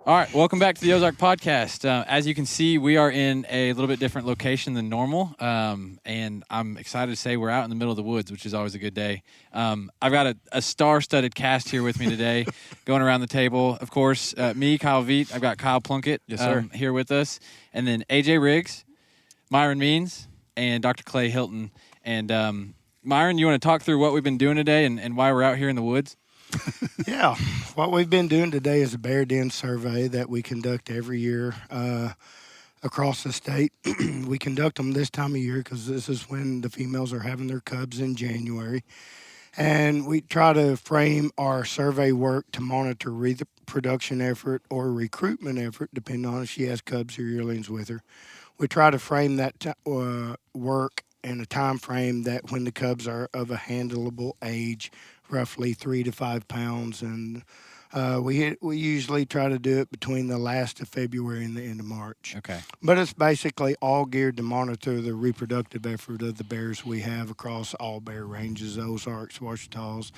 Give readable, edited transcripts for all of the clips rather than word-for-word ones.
All right, welcome back to the Ozark podcast. As you can see, we are in a little bit different location than normal, and I'm excited to say we're out in the middle of the woods, which is always a good day. I've got a star-studded cast here with me today, going around the table. Of course, me, Kyle Veet. I've got Kyle Plunkett here with us, and then AJ Riggs, Myron Means, and Dr. Clay Hilton. And Myron, you want to talk through what we've been doing today and why we're out here in the woods? Yeah, what we've been doing today is a bear den survey that we conduct every year across the state. We conduct them this time of year because this is when the females are having their cubs in January. And we try to frame our survey work to monitor reproduction effort or recruitment effort, depending on if she has cubs or yearlings with her. We try to frame that work in a time frame that when the cubs are of a handleable age, roughly 3 to 5 pounds, and we usually try to do it between the last of February and the end of March. Okay. But it's basically all geared to monitor the reproductive effort of the bears we have across all bear ranges, Ozarks, Ouachitas,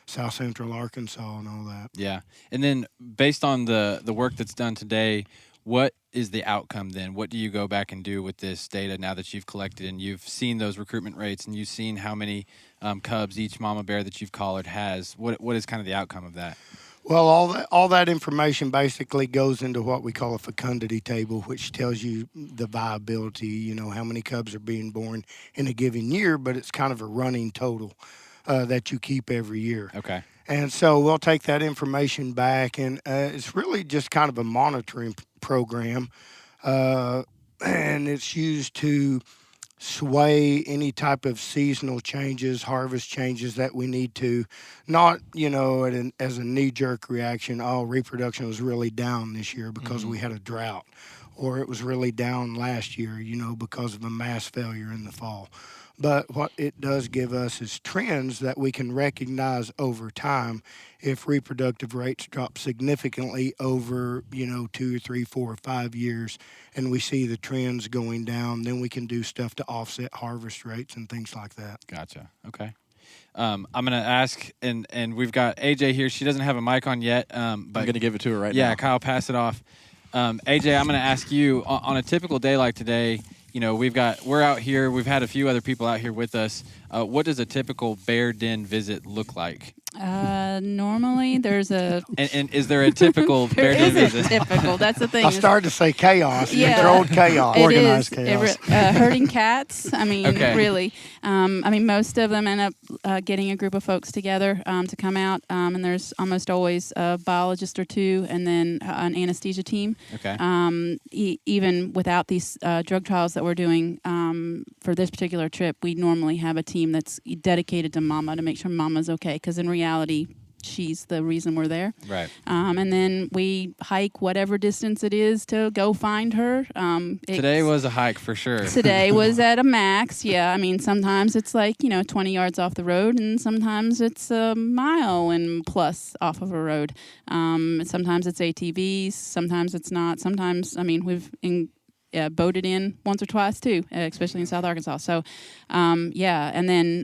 South Central Arkansas, and all that. Yeah. And then based on the work that's done today, what is the outcome then? What do you go back and do with this data now that you've collected and you've seen those recruitment rates and you've seen how many cubs each mama bear that you've collared has? What is kind of the outcome of that? Well, all that information basically goes into what we call a fecundity table, which tells you the viability, how many cubs are being born in a given year, but it's kind of a running total that you keep every year. Okay. And so we'll take that information back, and it's really just kind of a monitoring program, and it's used to sway any type of seasonal changes, harvest changes that we need to, not, as a knee-jerk reaction, reproduction was really down this year because we had a drought, or it was really down last year, because of a mass failure in the fall. But what it does give us is trends that we can recognize over time. If reproductive rates drop significantly over, 2 or 3, 4, or 5 years, and we see the trends going down, then we can do stuff to offset harvest rates and things like that. Gotcha. Okay. I'm going to ask, and we've got AJ here. She doesn't have a mic on yet. But I'm going to give it to her right now. Yeah, Kyle, pass it off. AJ, I'm going to ask you, on a typical day like today, we're out here. We've had a few other people out here with us. What does a typical bear den visit look like? Normally there's a... And is there a typical bear den visit? Typical. That's the thing. I started to say chaos. Yeah. Controlled chaos. Organized chaos. Herding cats. Okay. Really. Most of them end up getting a group of folks together to come out, and there's almost always a biologist or two, and then an anesthesia team. Okay. Even without these drug trials that we're doing for this particular trip, we normally have a team that's dedicated to Mama to make sure Mama's okay, because in reality, she's the reason we're there. Right. And then we hike whatever distance it is to go find her. Today was a hike for sure. Today was at a max. Yeah. Sometimes it's 20 yards off the road, and sometimes it's a mile and plus off of a road. Sometimes it's ATVs. Sometimes it's not. Sometimes, we've boated in once or twice too, especially in South Arkansas. So, and then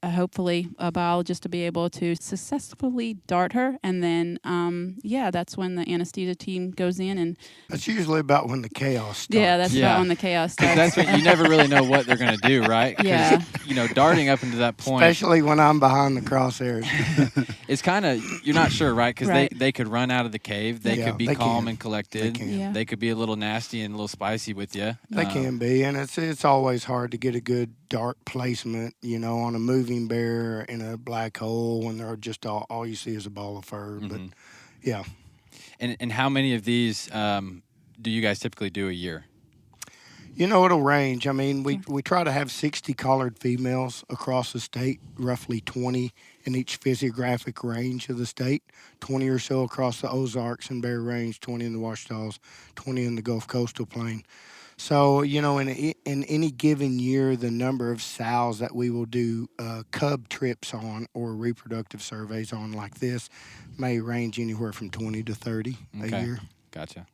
hopefully a biologist to be able to successfully dart her, and then that's when the anesthesia team goes in, and that's usually about when the chaos starts. Yeah, that's about when the chaos starts. That's when you never really know what they're going to do, right? Yeah. Darting up into that point, especially when I'm behind the crosshairs, it's kind of, you're not sure, right? Because right. they could run out of the cave. They could be calm and collected. They could be a little nasty and a little spicy with you. They can be, and it's always hard to get a good dart placement, on a moving bear in a black hole when they're just all you see is a ball of fur. But yeah. And how many of these do you guys typically do a year? It'll range. We try to have 60 collared females across the state, roughly 20 in each physiographic range of the state, 20 or so across the Ozarks and Bear Range, 20 in the Ouachitas, 20 in the Gulf Coastal Plain. So, in any given year, the number of sows that we will do cub trips on or reproductive surveys on like this may range anywhere from 20 to 30 a year. Gotcha.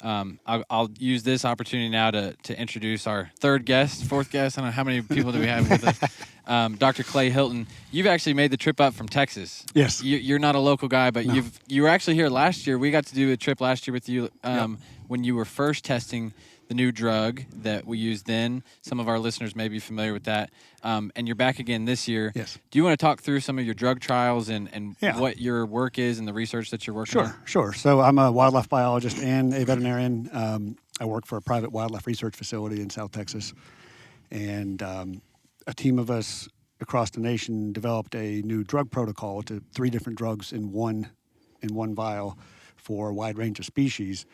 I'll use this opportunity now to introduce our fourth guest. I don't know how many people do we have with us. Dr. Clay Hilton. You've actually made the trip up from Texas. Yes. You're not a local guy, but No. you were actually here last year. We got to do a trip last year with you Yep. when you were first testing the new drug that we used then. Some of our listeners may be familiar with that. And you're back again this year. Yes. Do you want to talk through some of your drug trials and Yeah. what your work is and the research that you're working on? Sure. So I'm a wildlife biologist and a veterinarian. I work for a private wildlife research facility in South Texas. And a team of us across the nation developed a new drug protocol to 3 different drugs in one vial for a wide range of species.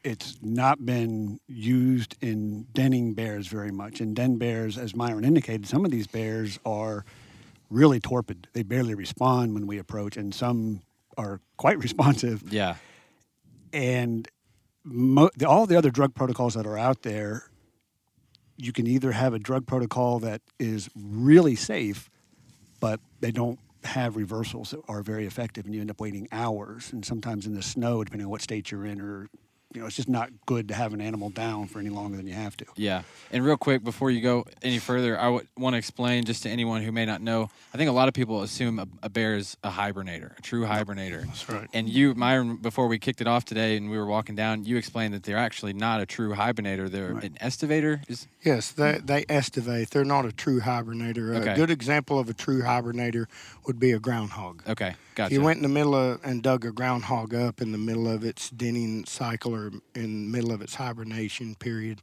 It's not been used in denning bears very much. And den bears, as Myron indicated, some of these bears are really torpid. They barely respond when we approach, and some are quite responsive. Yeah. And all the other drug protocols that are out there, you can either have a drug protocol that is really safe, but they don't have reversals that are very effective, and you end up waiting hours, and sometimes in the snow, depending on what state you're in, or it's just not good to have an animal down for any longer than you have to. Yeah. And real quick, before you go any further, I want to explain just to anyone who may not know, I think a lot of people assume a bear is a hibernator, a true hibernator. That's right. And you, Myron, before we kicked it off today and we were walking down, you explained that they're actually not a true hibernator. They're Right. an estivator. Yes, they estivate. They're not a true hibernator. Okay. A good example of a true hibernator would be a groundhog. Okay. Gotcha. If you went in the middle and dug a groundhog up in the middle of its denning cycle or in the middle of its hibernation period,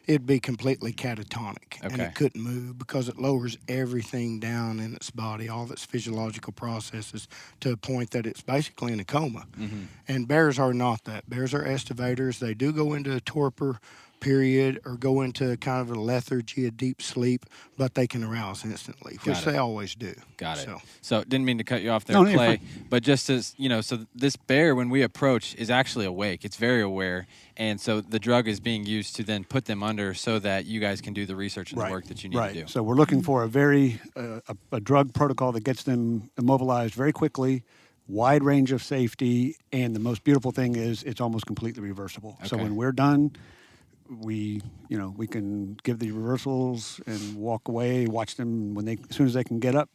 it'd be completely catatonic. And Okay. it couldn't move because it lowers everything down in its body, all of its physiological processes, to a point that it's basically in a coma. Mm-hmm. And bears are not that. Bears are estivators. They do go into a torpor period or go into kind of a lethargy, a deep sleep, but they can arouse instantly, which Got it. they always do. Got it. So, So didn't mean to cut you off there, No, you're Clay. fine. But just as so this bear, when we approach, is actually awake. It's very aware, and so the drug is being used to then put them under, so that you guys can do the research and the work that you need Right. to do. So we're looking for a very a drug protocol that gets them immobilized very quickly, wide range of safety, and the most beautiful thing is it's almost completely reversible. So Okay. when we're done, we can give the reversals and walk away, watch them as soon as they can get up,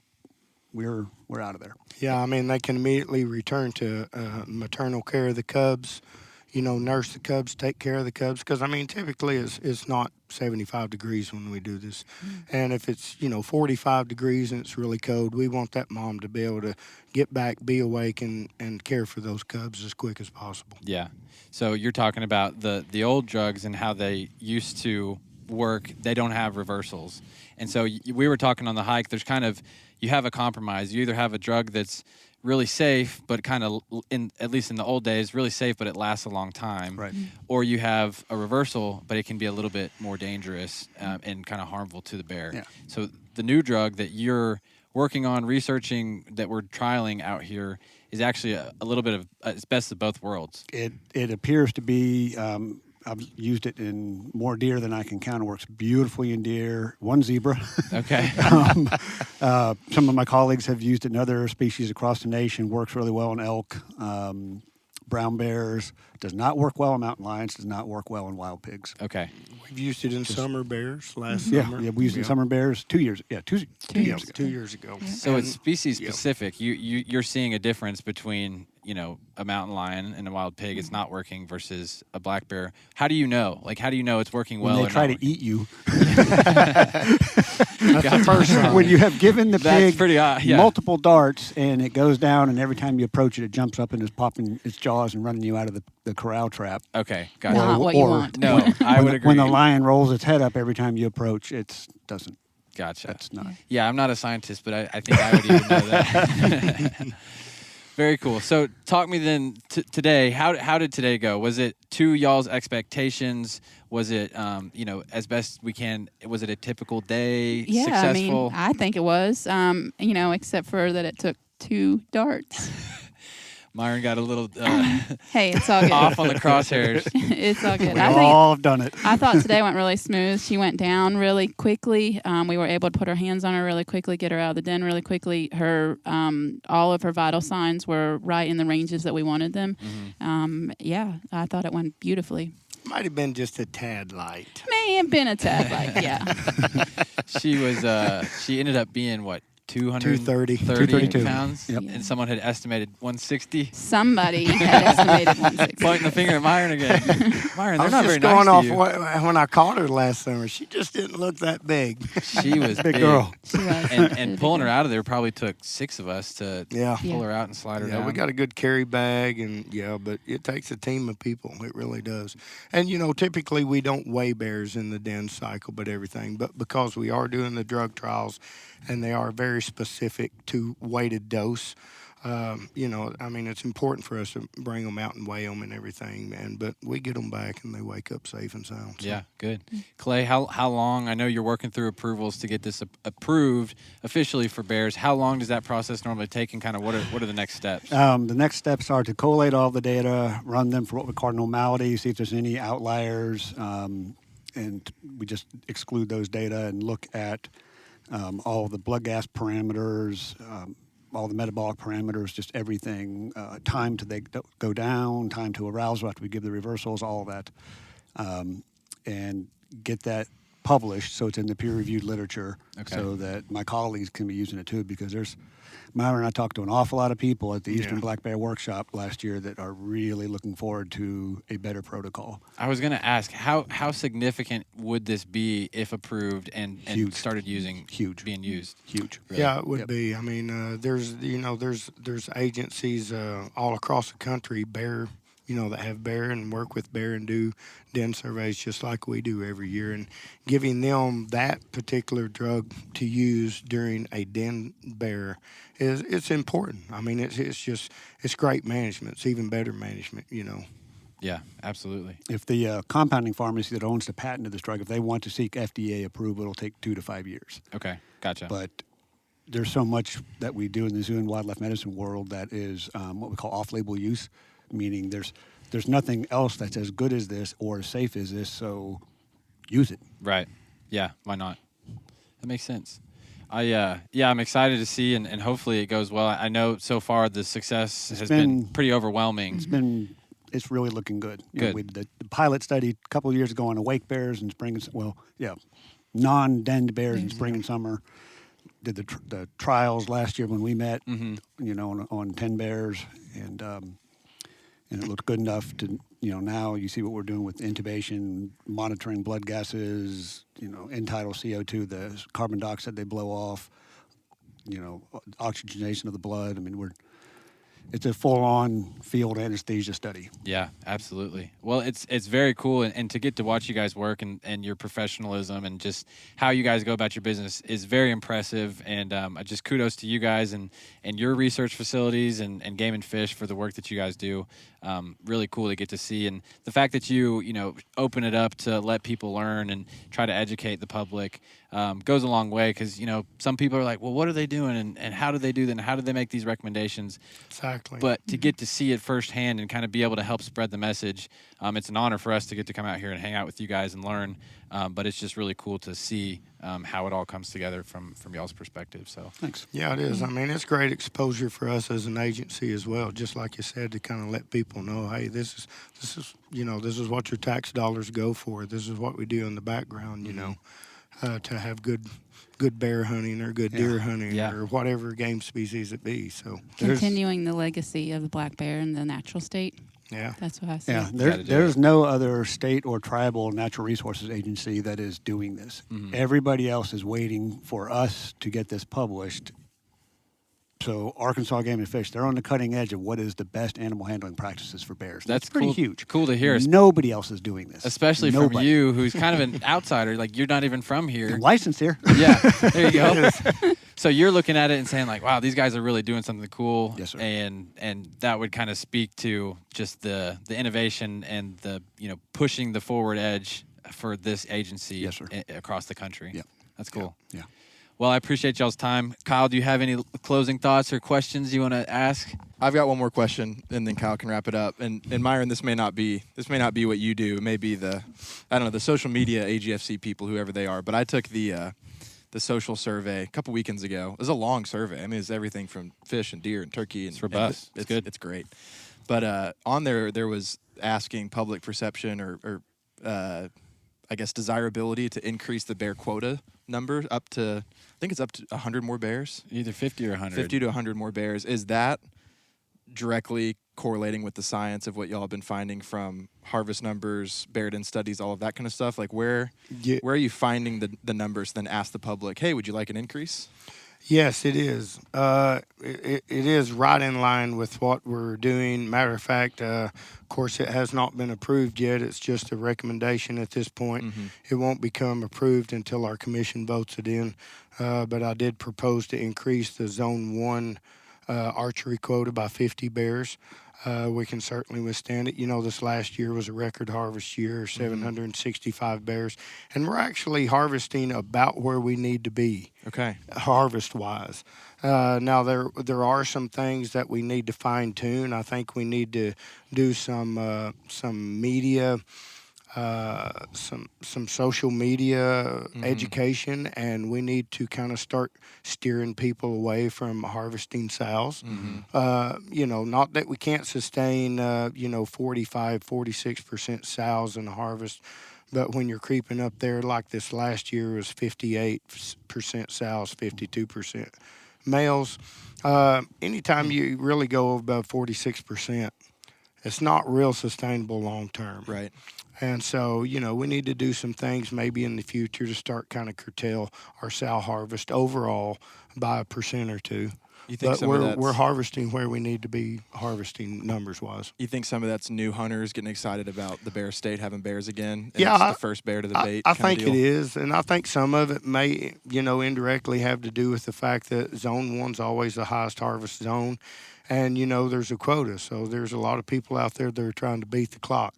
we're out of there. yeah, I mean, they can immediately return to maternal care of the cubs, nurse the cubs, take care of the cubs. Because, I mean, typically it's not 75 degrees when we do this. And if it's, 45 degrees and it's really cold, we want that mom to be able to get back, be awake, and care for those cubs as quick as possible. Yeah. So you're talking about the old drugs and how they used to work. They don't have reversals. And so we were talking on the hike, there's you have a compromise. You either have a drug that's really safe, but kind of, at least in the old days, really safe, but it lasts a long time. Right. Or you have a reversal, but it can be a little bit more dangerous and kind of harmful to the bear. Yeah. So the new drug that you're working on, researching, that we're trialing out here is actually a little bit of it's best of both worlds. It appears to be. I've used it in more deer than I can count. It works beautifully in deer. One zebra. Okay. Some of my colleagues have used it in other species across the nation. Works really well in elk, brown bears. Does not work well in mountain lions. Does not work well in wild pigs. Okay. We've used it in summer bears last Yeah, summer. we used it in summer bears 2 years. Yeah, two years ago. 2 years ago. So it's species yeah. specific. You're seeing a difference between a mountain lion and a wild pig. It's not working versus a black bear. How do you know? Like, how do you know it's working well? When or they try not to eat you, That's the first sign. when you have given the That's pig pretty odd. Yeah. multiple darts and it goes down, and every time you approach it, it jumps up and is popping its jaws and running you out of the corral trap. Okay. Gotcha. Not what you or- want. No, I would agree. When the lion rolls its head up every time you approach, it doesn't. Gotcha. That's not. Yeah, I'm not a scientist, but I think I would even know that. Very cool. So talk me then today. How did today go? Was it to y'all's expectations? Was it, as best we can? Was it a typical day? Yeah, Successful? I think it was. Except for that it took 2 darts. Myron got a little Hey, it's all good. off on the crosshairs. It's all good. We I think all have done it. I thought today went really smooth. She went down really quickly. We were able to put our hands on her really quickly, get her out of the den really quickly. Her all of her vital signs were right in the ranges that we wanted them. Yeah, I thought it went beautifully. Might have been just a tad light. May have been a tad light, yeah. She ended up being what? 230. 232 pounds, Yep. and someone had estimated 160. Somebody had estimated 160. Pointing the finger at Myron again. Myron, I they're was not very just going off nice to you. when I caught her last summer. She just didn't look that big. She was Big girl. She was. and pulling her out of there probably took 6 of us to Yeah. pull her out and slide her Yeah, down. we got a good carry bag, and but it takes a team of people. It really does. And typically we don't weigh bears in the den cycle, but everything. But because we are doing the drug trials, and they are very specific to weighted dose. It's important for us to bring them out and weigh them and everything, man. But we get them back, and they wake up safe and sound. So. Yeah, good. Clay, how long? I know you're working through approvals to get this approved officially for bears. How long does that process normally take, and kind of what are the next steps? The next steps are to collate all the data, run them for what we call normality, see if there's any outliers, and we just exclude those data and look at all the blood gas parameters, all the metabolic parameters, just everything, time to they go down, time to arousal after we give the reversals, all of that, and get that published so it's in the peer-reviewed literature so that my colleagues can be using it too, because Myron and I talked to an awful lot of people at the Eastern Black Bear Workshop last year that are really looking forward to a better protocol. I was going to ask, how significant would this be if approved and started being used? Huge. Really? Yeah, it would be. I mean, there's agencies all across the country, bear, that have bear and work with bear and do den surveys just like we do every year, and giving them that particular drug to use during a den bear it's important. I mean, it's great management. It's even better management, Yeah, absolutely. If the compounding pharmacy that owns the patent of this drug, if they want to seek FDA approval, it'll take 2 to 5 years. Okay, gotcha. But there's so much that we do in the zoo and wildlife medicine world that is what we call off-label use, meaning there's nothing else that's as good as this or as safe as this, so use it. Right. Yeah, why not? That makes sense. I'm excited to see, and hopefully it goes well. I know so far the success has been pretty overwhelming. It's really looking good. Good. We did the pilot study a couple of years ago on awake bears in spring and non-denned bears in spring and summer. Did the trials last year when we met, on 10 bears, and it looked good enough to, now you see what we're doing with intubation, monitoring blood gases, end-tidal CO2, the carbon dioxide they blow off, oxygenation of the blood. I mean, it's a full-on field anesthesia study. Yeah, absolutely. Well, it's very cool, and to get to watch you guys work and your professionalism and just how you guys go about your business is very impressive. And just kudos to you guys and your research facilities and Game and Fish for the work that you guys do. Really cool to get to see, and the fact that you open it up to let people learn and try to educate the public goes a long way, because some people are like, well, what are they doing, and how do they do that, and how do they make these recommendations? Exactly. But to get to see it firsthand and kind of be able to help spread the message, it's an honor for us to get to come out here and hang out with you guys and learn. But it's just really cool to see how it all comes together from y'all's perspective. So Thanks. Yeah, it is. I mean, it's great exposure for us as an agency as well. Just like you said, to kind of let people know, hey, this is what your tax dollars go for. This is what we do in the background. To have good bear hunting or good deer hunting or whatever game species it be. So Continuing the legacy of the black bear in the natural state. Yeah, That's what I say. Yeah, there's no other state or tribal natural resources agency that is doing this. Mm-hmm. Everybody else is waiting for us to get this published. So Arkansas Game and Fish, they're on the cutting edge of what is the best animal handling practices for bears. That's pretty cool, huge. Cool to hear. Nobody else is doing this. Especially from you, who's kind of an outsider. Like, you're not even from here. I'm licensed here. Yeah, there you go. So you're looking at it and saying, like, wow, these guys are really doing something cool. Yes, sir. And that would kind of speak to just the innovation and the pushing the forward edge for this agency Yes, sir. across the country. Yeah. That's cool. Yeah. Well, I appreciate y'all's time. Kyle, do you have any closing thoughts or questions you want to ask? I've got one more question, and then Kyle can wrap it up. And Myron, this may not be what you do. It may be the social media AGFC people, whoever they are. But I took the social survey a couple weekends ago. It was a long survey. I mean, it's everything from fish and deer and turkey. And, it's robust. It's good. It's great. But on there was asking public perception or I guess desirability to increase the bear quota number up to, I think it's up to 100 more bears. Either 50 or 100. 50 to 100 more bears. Is that directly correlating with the science of what y'all have been finding from harvest numbers, bear-den studies, all of that kind of stuff? Like where are you finding the numbers, then ask the public, hey, would you like an increase? Yes, it is. It is right in line with what we're doing. Matter of fact, of course, it has not been approved yet. It's just a recommendation at this point. Mm-hmm. It won't become approved until our commission votes it in. But I did propose to increase the Zone 1 archery quota by 50 bears. We can certainly withstand it. You know, this last year was a record harvest year, 765 bears. And we're actually harvesting about where we need to be. Okay. Harvest-wise. Now, there are some things that we need to fine-tune. I think we need to do some media, some social media education, and we need to kind of start steering people away from harvesting sows. You know, not that we can't sustain, 45, 46% sows in a harvest, but when you're creeping up there, like this last year was 58% sows, 52% males. Anytime you really go above 46%, it's not real sustainable long term. Right. And so, you know, we need to do some things maybe in the future to start kind of curtail our sow harvest overall by 1% or 2%. You think But some of we're harvesting where we need to be harvesting numbers-wise. You think some of that's new hunters getting excited about the bear state, having bears again? And Yeah, it's the first bear to the bait. I kinda think deal? it is, and I think some of it may, indirectly have to do with the fact that Zone 1's always the highest harvest zone, and, there's a quota, so there's a lot of people out there that are trying to beat the clock.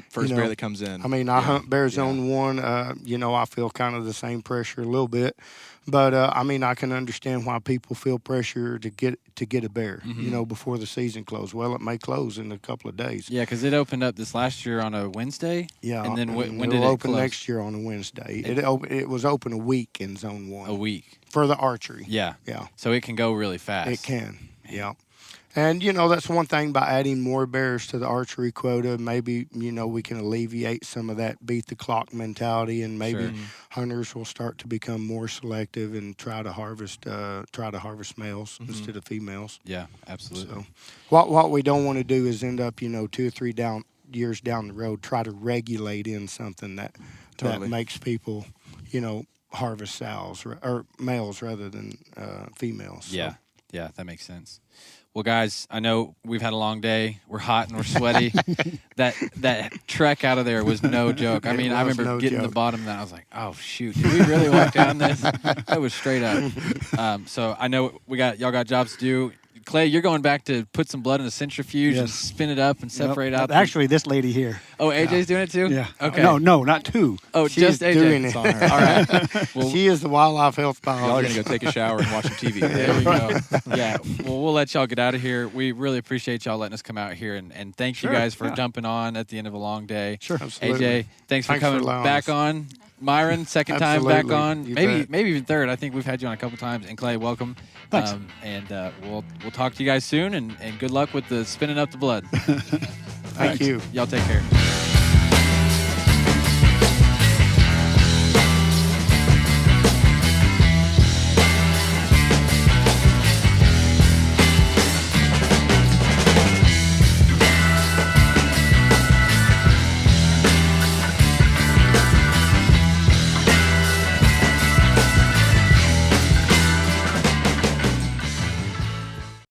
First bear that comes in. I mean, I hunt bear Zone 1, I feel kind of the same pressure a little bit, but, I can understand why people feel pressure to get a bear, before the season closes. Well, it may close in a couple of days. Yeah, because it opened up this last year on a Wednesday. Yeah, and then when did it'll it open close? next year on a Wednesday. It was open a week in Zone 1. A week. For the archery. Yeah. Yeah. So it can go really fast. It can, yeah. And, that's one thing by adding more bears to the archery quota. Maybe, we can alleviate some of that beat the clock mentality, and maybe hunters will start to become more selective and try to harvest males instead of females. Yeah, absolutely. So what we don't want to do is end up, 2 or 3 years down the road, try to regulate in something that makes people, harvest sows or males rather than females. So. Yeah, that makes sense. Well, guys, I know we've had a long day. We're hot and we're sweaty. that trek out of there was no joke. I mean, I remember getting to the bottom of that. I was like, oh, shoot. Did we really walk down this? That was straight up. So I know y'all got jobs to do. Clay, you're going back to put some blood in a centrifuge and spin it up and separate out. Actually, this lady here. Oh, AJ's doing it too? Yeah. Okay. No, not two. Oh, She's just AJ. doing it. All right. Well, She is the wildlife health Y'all are biologist. going to go take a shower and watch some TV. there we go. Yeah. Well, we'll let y'all get out of here. We really appreciate y'all letting us come out here, and thank you guys for jumping on at the end of a long day. Sure. Absolutely. AJ, thanks for Thanks for coming allowing back us. on. Myron, second time back Absolutely. on. You Maybe bet. even third. I think we've had you on a couple times. And Clay, welcome. Thanks. And we'll talk to you guys soon, and good luck with the spinning up the blood. Thank you. Y'all take care.